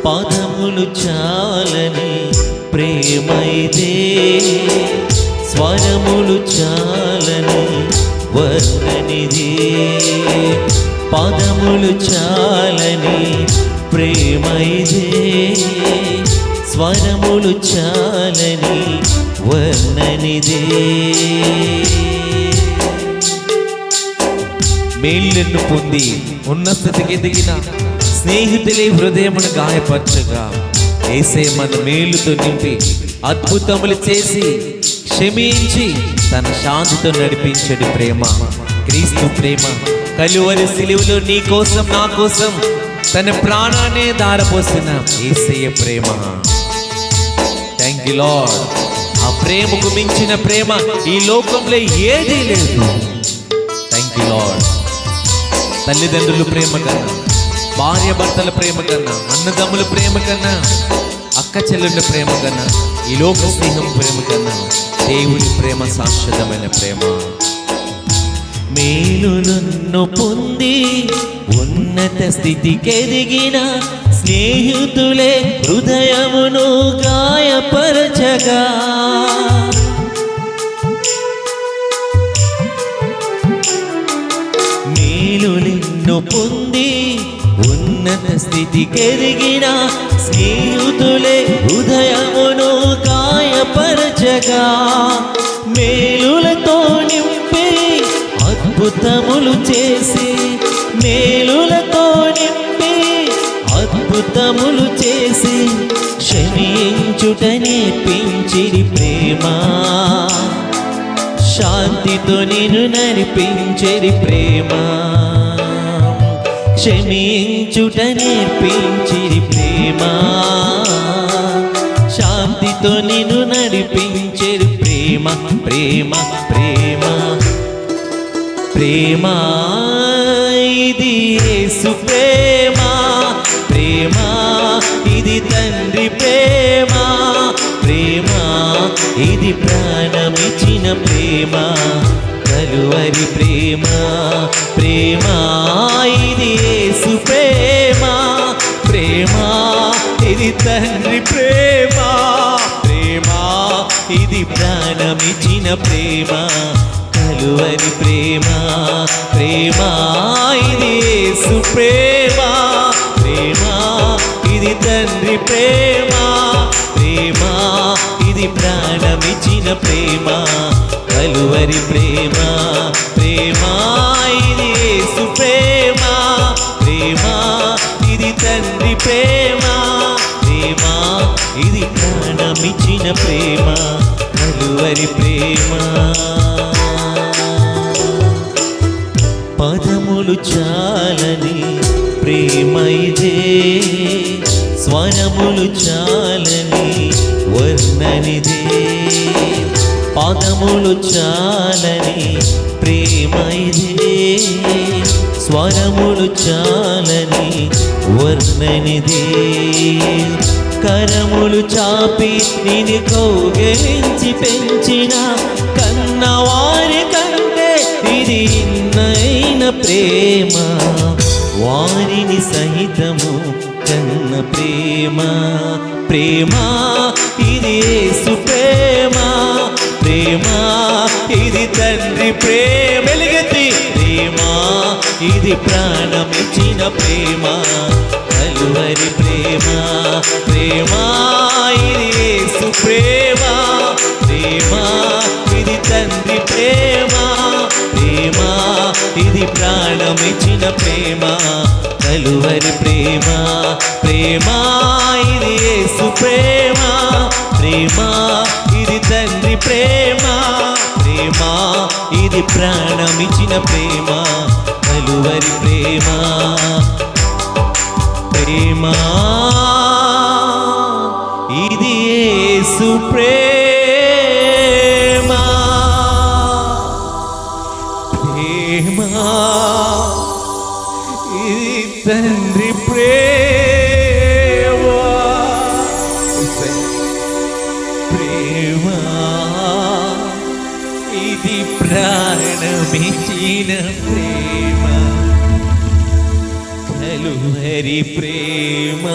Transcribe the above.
పదములు చాలని ప్రేమ ఇదే, స్వరములు చాలని వర్ణనిదే. పదములు చాలని ప్రేమ ఇదే, స్వరములు చాలని వర్ణనిదే. మేలును పొంది ఉన్న స్థితికి ఎదిగిన స్నేహితులే హృదయమును గాయపరచగా, యేసయ్య మన మేలుతో నింపి అద్భుతములు చేసి క్షమించి తన శాంతితో నడిపించడి ప్రేమ క్రీస్తు ప్రేమ. కలువరి సిలువలో నీ కోసం నా కోసం తన ప్రాణాన్ని దారపోసిన యేసయ్య ప్రేమ. Thank you Lord. ఆ ప్రేమకు మించిన ప్రేమ ఈ లోకంలో ఏదీ లేదు. Thank you Lord. తల్లిదండ్రుల ప్రేమ కన్నా, భార్య భర్తల ప్రేమ కన్నా, అన్నదమ్ముల ప్రేమ కన్నా, అక్క చెల్లెళ్ళ ప్రేమ కన్నా, ఈ లోక స్నేహం ప్రేమ కన్నా దేవుని ప్రేమ శాశ్వతమైన ప్రేమ. మేలును పొంది ఉన్నత స్థితికి ఎదిగిన స్నేహితులే హృదయమును గాయపరచగా, మేలును పొంది ఉన్నత స్థితికి ఎదిగిన స్నేహితులే హృదయమును గాయపరచగా, మేలులతో నింపి అద్భుతములు చేసి, మేలులతో నింపి అద్భుతములు చేసి క్షమించుట నేర్పించిరి ప్రేమ, శాంతితో నిన్ను నడిపించిరి ప్రేమ. క్షమించుట నేర్పించిరి ప్రేమ, శాంతితో నిన్ను నడిపించిరి ప్రేమ. ప్రేమ ప్రేమ ప్రేమ ఇది యేసు ప్రేమ, ప్రేమ ఇది తండ్రి ప్రేమ, ప్రేమ ఇది ప్రాణమిచ్చిన ప్రేమ, కలువరి ప్రేమ. ప్రేమ ఇది యేసు ప్రేమ, ప్రేమ ఇది తండ్రి ప్రేమ, ప్రేమ ఇది ప్రాణమిచ్చిన ప్రేమ, కలువరి ప్రేమ. ప్రేమ ఇది యేసు ప్రేమ, ప్రేమ ఇది తండ్రి ప్రేమ, ప్రేమ ఇది ప్రాణమిచ్చిన ప్రేమ, కలువరి ప్రేమ. ప్రేమ ఇది యేసు ప్రేమ, ప్రేమ ఇది తండ్రి ప్రేమ, ప్రేమ ఇది ప్రాణమిచ్చిన ప్రేమ, కలువరి ప్రేమ. పదములు చాలని ప్రేమ ఇదే, స్వరములు చాలని వర్ణనిదే. పదములు చాలని ప్రేమ ఇదే, స్వరములు చాలని వర్ణనిదే. కరములు చాపి నిన్ను కౌగిలించి పెంచిన కన్నవారి కంటే ఇది ఇన్నైన ప్రేమ, వారిని సహితము కన్న ప్రేమ. ప్రేమ ఇది యేసు ప్రేమ, ప్రేమ ఇది తండ్రి ప్రేమ. వెలుగెత్తి ప్రేమ ఇది ప్రాణమిచ్చిన ప్రేమ, కలువరి ప్రేమ. ప్రేమ ఇది యేసు ప్రేమ, ప్రేమ ఇది తండ్రి ప్రేమ, ప్రేమ ఇది ప్రాణమిచ్చిన ప్రేమ, కలువరి ప్రేమ. ప్రేమ ఇది యేసు ప్రేమ, ప్రేమ ఇది తండ్రి ప్రేమ, ప్రేమ ఇది ప్రాణమిచ్చిన ప్రేమ, కలువరి ప్రేమ. ప్రేమ ఇది యేసు ప్రేమ, ప్రేమ ఇది తండ్రి ప్రేమ, ప్రేమ ఇది ప్రాణమిచ్చిన ప్రేమ, కలువరి ప్రేమ.